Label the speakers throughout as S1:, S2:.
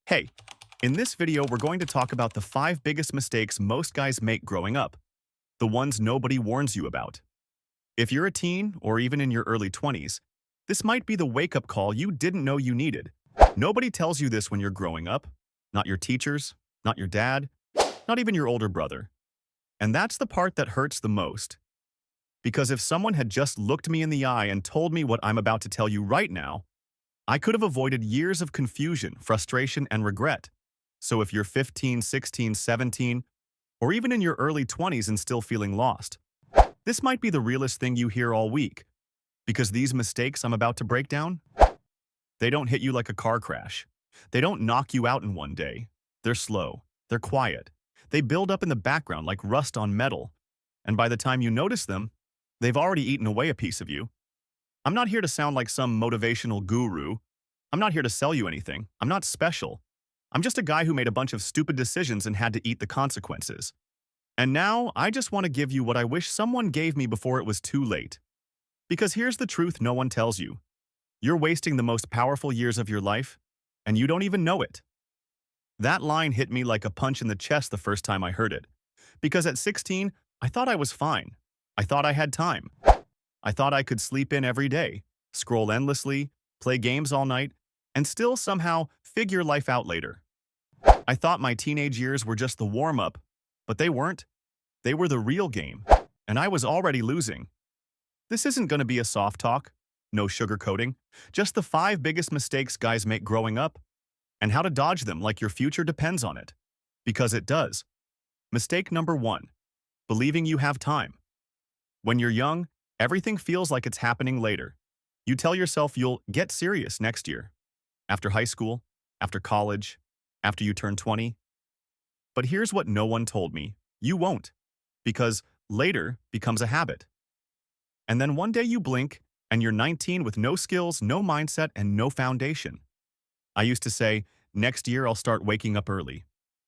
S1: Hey, in this video we're going to talk about the 5 biggest mistakes most guys make growing up, the ones nobody warns you about. If you're a teen or even in your early 20s, this might be the wake-up call you didn't know you needed. Nobody tells you this when you're growing up, not your teachers, not your dad, not even your older brother. And that's the part that hurts the most. Because if someone had just looked me in the eye and told me what I'm about to tell you right now, I could have avoided years of confusion, frustration, and regret. So if you're 15, 16, 17, or even in your early 20s and still feeling lost, this might be the realest thing you hear all week. Because these mistakes I'm about to break down, they don't hit you like a car crash. They don't knock you out in one day. They're slow. They're quiet. They build up in the background like rust on metal. And by the time you notice them, they've already eaten away a piece of you. I'm not here to sound like some motivational guru. I'm not here to sell you anything. I'm not special. I'm just a guy who made a bunch of stupid decisions and had to eat the consequences. And now, I just want to give you what I wish someone gave me before it was too late. Because here's the truth no one tells you. You're wasting the most powerful years of your life, and you don't even know it. That line hit me like a punch in the chest the first time I heard it. Because at 16, I thought I was fine. I thought I had time. I thought I could sleep in every day, scroll endlessly, play games all night, and still somehow figure life out later. I thought my teenage years were just the warm-up, but they weren't. They were the real game, and I was already losing. This isn't going to be a soft talk, no sugarcoating, just the 5 biggest mistakes guys make growing up, and how to dodge them like your future depends on it. Because it does. Mistake number 1. Believing you have time. When you're young, everything feels like it's happening later. You tell yourself you'll get serious next year, after high school, after college, after you turn 20. But here's what no one told me. You won't, because later becomes a habit. And then one day you blink, and you're 19 with no skills, no mindset, and no foundation. I used to say, next year I'll start waking up early.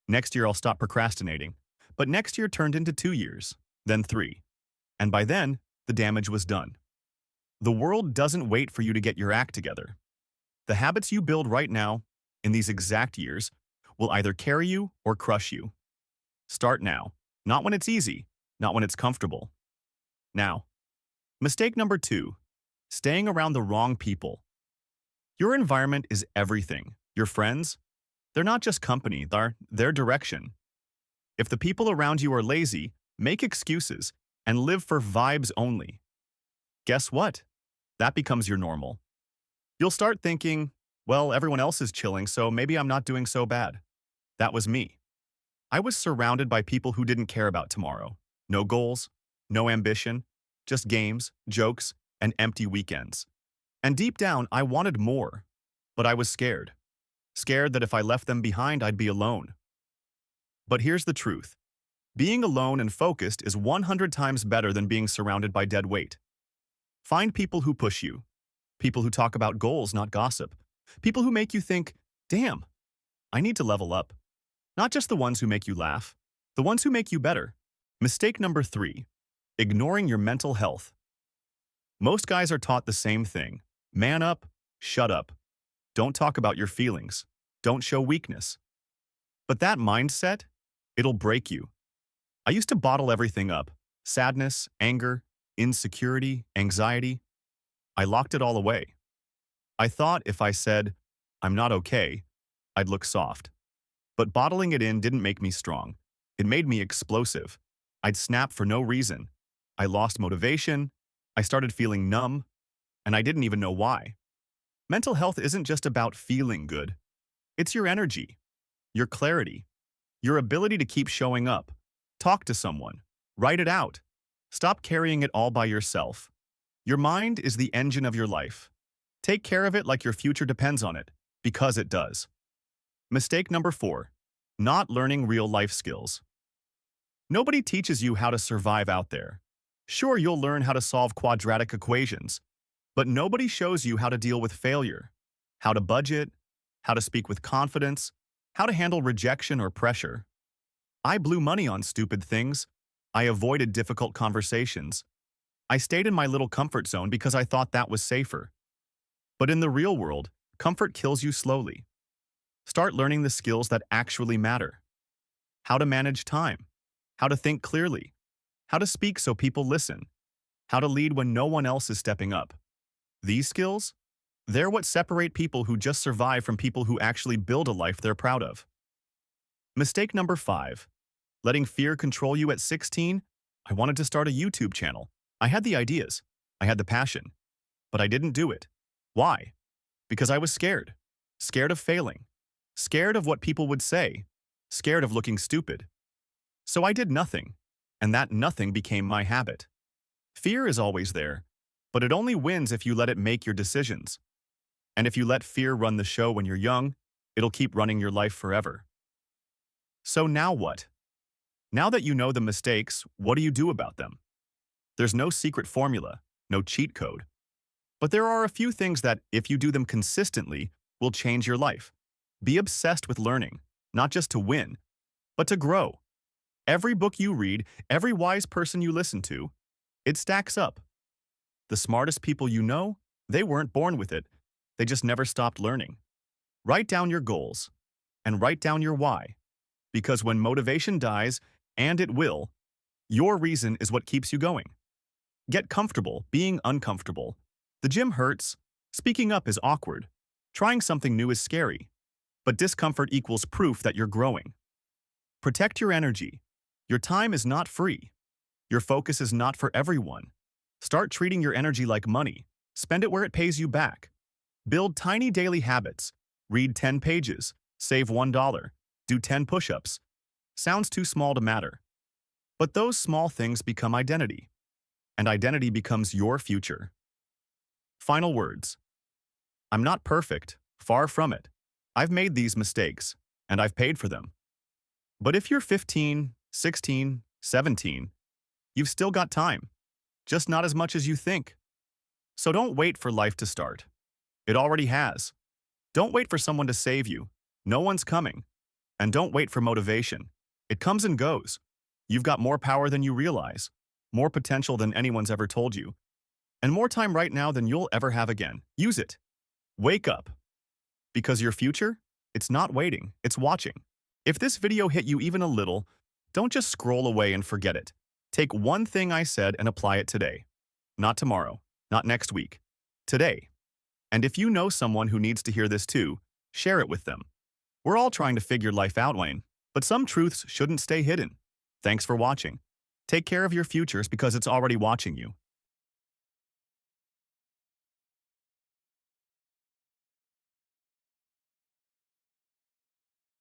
S1: Next year I'll stop procrastinating. But next year turned into 2 years, then 3. And by then, the damage was done. The world doesn't wait for you to get your act together. The habits you build right now, in these exact years, will either carry you or crush you. Start now, not when it's easy, not when it's comfortable. Now, mistake number 2, staying around the wrong people. Your environment is everything. Your friends, they're not just company, they're direction. If the people around you are lazy, make excuses, and live for vibes only, guess what? That becomes your normal. You'll start thinking, well, everyone else is chilling, so maybe I'm not doing so bad. That was me. I was surrounded by people who didn't care about tomorrow. No goals, no ambition, just games, jokes, and empty weekends. And deep down, I wanted more, but I was scared. Scared that if I left them behind, I'd be alone. But here's the truth. Being alone and focused is 100 times better than being surrounded by dead weight. Find people who push you. People who talk about goals, not gossip. People who make you think, damn, I need to level up. Not just the ones who make you laugh, the ones who make you better. Mistake number 3, ignoring your mental health. Most guys are taught the same thing. Man up, shut up. Don't talk about your feelings. Don't show weakness. But that mindset, it'll break you. I used to bottle everything up. Sadness, anger, insecurity, anxiety. I locked it all away. I thought if I said, I'm not okay, I'd look soft. But bottling it in didn't make me strong. It made me explosive. I'd snap for no reason. I lost motivation. I started feeling numb. And I didn't even know why. Mental health isn't just about feeling good. It's your energy, your clarity, your ability to keep showing up. Talk to someone. Write it out. Stop carrying it all by yourself. Your mind is the engine of your life. Take care of it like your future depends on it, because it does. Mistake number 4, not learning real life skills. Nobody teaches you how to survive out there. Sure, you'll learn how to solve quadratic equations, but nobody shows you how to deal with failure, how to budget, how to speak with confidence, how to handle rejection or pressure. I blew money on stupid things. I avoided difficult conversations. I stayed in my little comfort zone because I thought that was safer. But in the real world, comfort kills you slowly. Start learning the skills that actually matter. How to manage time, how to think clearly, how to speak so people listen, how to lead when no one else is stepping up. These skills? They're what separate people who just survive from people who actually build a life they're proud of. Mistake number 5. Letting fear control you at 16. I wanted to start a YouTube channel. I had the ideas. I had the passion. But I didn't do it. Why? Because I was scared. Scared of failing. Scared of what people would say. Scared of looking stupid. So I did nothing. And that nothing became my habit. Fear is always there, but it only wins if you let it make your decisions. And if you let fear run the show when you're young, it'll keep running your life forever. So now what? Now that you know the mistakes, what do you do about them? There's no secret formula, no cheat code. But there are a few things that, if you do them consistently, will change your life. Be obsessed with learning, not just to win, but to grow. Every book you read, every wise person you listen to, it stacks up. The smartest people you know, they weren't born with it. They just never stopped learning. Write down your goals and write down your why. Because when motivation dies, and it will, your reason is what keeps you going. Get comfortable being uncomfortable. The gym hurts. Speaking up is awkward. Trying something new is scary. But discomfort equals proof that you're growing. Protect your energy. Your time is not free. Your focus is not for everyone. Start treating your energy like money. Spend it where it pays you back. Build tiny daily habits. Read 10 pages. Save $1. Do 10 push-ups. Sounds too small to matter. But those small things become identity. And identity becomes your future. Final words. I'm not perfect. Far from it. I've made these mistakes, and I've paid for them. But if you're 15, 16, 17, you've still got time. Just not as much as you think. So don't wait for life to start. It already has. Don't wait for someone to save you. No one's coming. And don't wait for motivation. It comes and goes. You've got more power than you realize, more potential than anyone's ever told you, and more time right now than you'll ever have again. Use it. Wake up. Because your future, it's not waiting, it's watching. If this video hit you even a little, don't just scroll away and forget it. Take one thing I said and apply it today. Not tomorrow, not next week. Today. And if you know someone who needs to hear this too, share it with them. We're all trying to figure life out, Wayne, but some truths shouldn't stay hidden. Thanks for watching. Take care of your futures because it's already watching you.